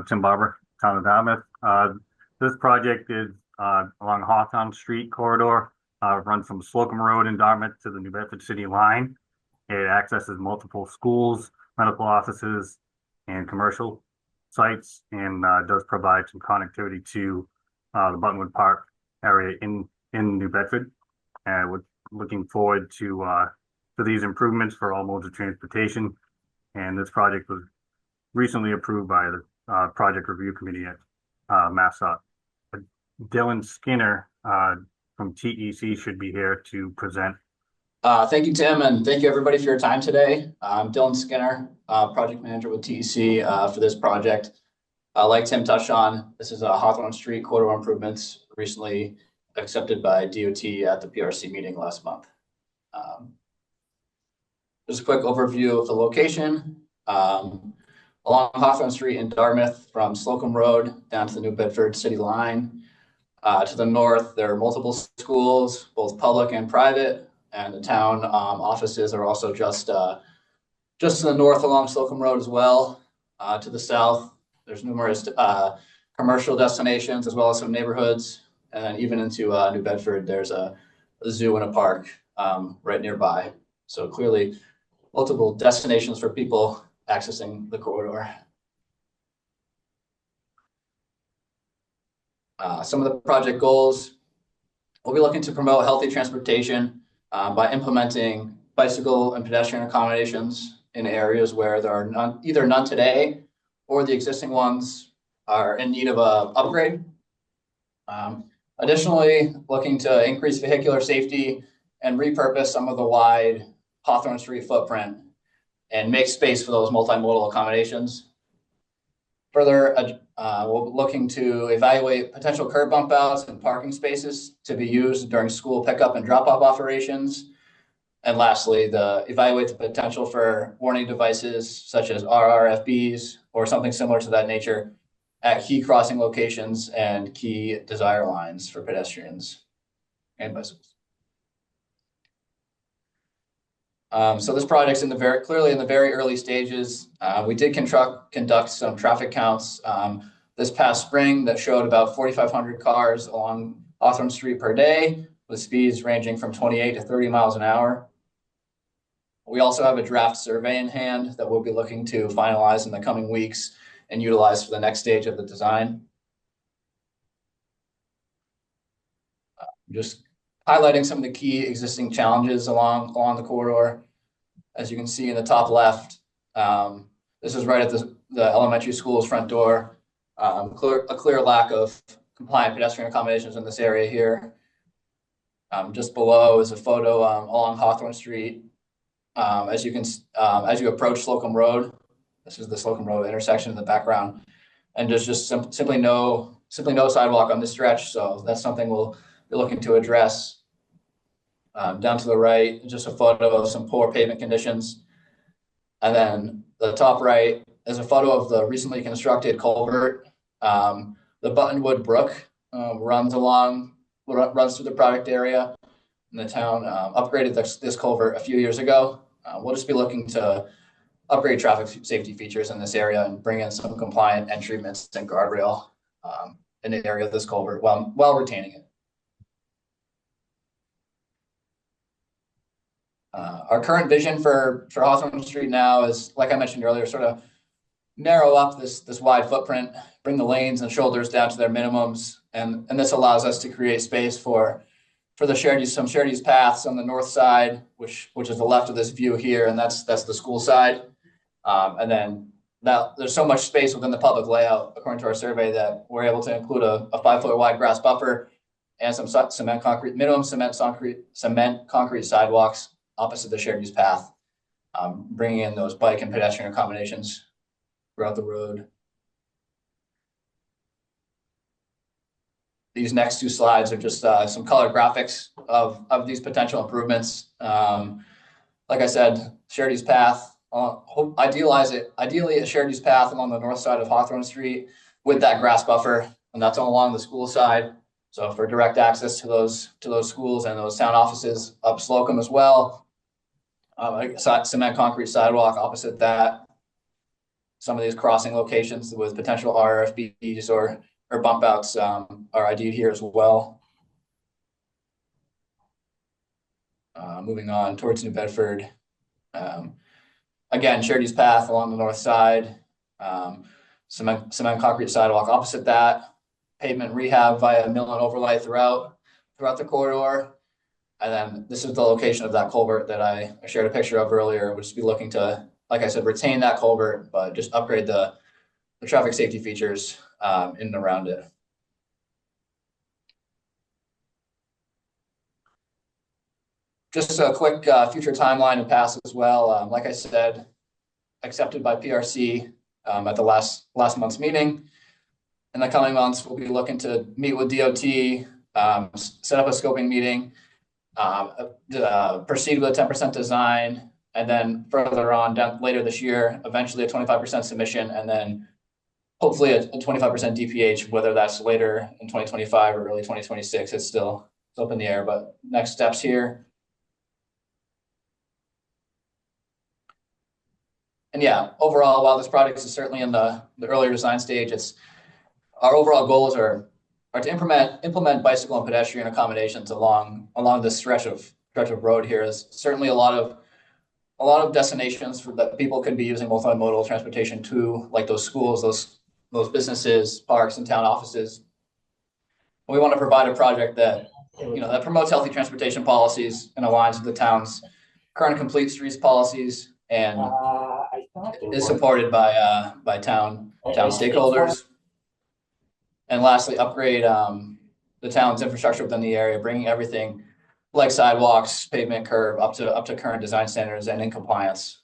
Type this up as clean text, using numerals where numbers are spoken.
Tim Barber, town of Dartmouth. This project is along Hawthorn Street corridor, runs from Slocum Road in Dartmouth to the New Bedford City line. It accesses multiple schools, medical offices, and commercial sites, and does provide some connectivity to the Buttonwood Park area in New Bedford. We're looking forward to these improvements for all modes of transportation. And this project was recently approved by the project review committee at MassDOT. Dylan Skinner from TEC should be here to present. Thank you, Tim, and thank you everybody for your time today. I'm Dylan Skinner, project manager with TEC for this project. Like Tim touched on, this is a Hawthorn Street corridor improvements recently accepted by DOT at the PRC meeting last month. Just a quick overview of the location. Along Hawthorn Street in Dartmouth from Slocum Road down to the New Bedford City line. To the north, there are multiple schools, both public and private, and the town offices are also just to the north along Slocum Road as well. To the south, there's numerous commercial destinations as well as some neighborhoods. And then even into New Bedford, there's a zoo and a park right nearby. So clearly multiple destinations for people accessing the corridor. Some of the project goals, we'll be looking to promote healthy transportation by implementing bicycle and pedestrian accommodations in areas where there are either none today or the existing ones are in need of an upgrade. Additionally, looking to increase vehicular safety and repurpose some of the wide Hawthorn Street footprint and make space for those multimodal accommodations. Further, we're looking to evaluate potential curb bump outs and parking spaces to be used during school pickup and drop-off operations. And lastly, evaluate the potential for warning devices such as RRFBs or something similar to that nature at key crossing locations and key desire lines for pedestrians and bicycles. So this project's clearly in the very early stages. We did conduct some traffic counts this past spring that showed about 4,500 cars along Hawthorn Street per day, with speeds ranging from 28 to 30 miles an hour. We also have a draft survey in hand that we'll be looking to finalize in the coming weeks and utilize for the next stage of the design. Just highlighting some of the key existing challenges along the corridor. As you can see in the top left, this is right at the elementary school's front door. A clear lack of compliant pedestrian accommodations in this area here. Just below is a photo along Hawthorn Street. As you approach Slocum Road, this is the Slocum Road intersection in the background, and there's just simply no sidewalk on this stretch. So that's something we'll be looking to address. Down to the right, just a photo of some poor pavement conditions. And then the top right is a photo of the recently constructed culvert. The Buttonwood Brook runs through the project area. And the town upgraded this culvert a few years ago. We'll just be looking to upgrade traffic safety features in this area and bring in some compliant entryment and guardrail in the area of this culvert while retaining it. Our current vision for Hawthorn Street now is, like I mentioned earlier, sort of narrow up this wide footprint, bring the lanes and shoulders down to their minimums, and this allows us to create space for the some shared use paths on the north side, which is the left of this view here, and that's the school side. And then now there's so much space within the public layout, according to our survey, that we're able to include a 5-foot wide grass buffer and some minimum cement concrete sidewalks opposite the shared use path, bringing in those bike and pedestrian accommodations throughout the road. These next two slides are just some color graphics of these potential improvements. Like I said, shared use path, ideally a shared use path along the north side of Hawthorn Street with that grass buffer, and that's along the school side. So for direct access to those schools and those town offices up Slocum as well. Cement concrete sidewalk opposite that. some of these crossing locations with potential RRFBs or bump outs are ID'd here as well. Moving on towards New Bedford. Again, shared use path along the north side. Cement concrete sidewalk opposite that. Pavement rehab via mill and overlay throughout the corridor. And then this is the location of that culvert that I shared a picture of earlier. We'll just be looking to, like I said, retain that culvert, but just upgrade the traffic safety features in and around it. Just a quick future timeline and pass as well. Like I said, accepted by PRC at the last month's meeting. In the coming months, we'll be looking to meet with DOT, set up a scoping meeting, proceed with a 10% design, and then further on down later this year, eventually a 25% submission, and then hopefully a 25% DPH, whether that's later in 2025 or early 2026, it's up in the air, but next steps here. And yeah, overall, while this project is certainly in the earlier design stage, our overall goals are to implement bicycle and pedestrian accommodations along this stretch of road here. Is certainly a lot of destinations that people can be using multimodal transportation to, like those schools, those businesses, parks, and town offices. We want to provide a project that that promotes healthy transportation policies and aligns with the town's current complete streets policies and is supported by town stakeholders. And lastly, upgrade the town's infrastructure within the area, bringing everything like sidewalks, pavement, curb up to current design standards and in compliance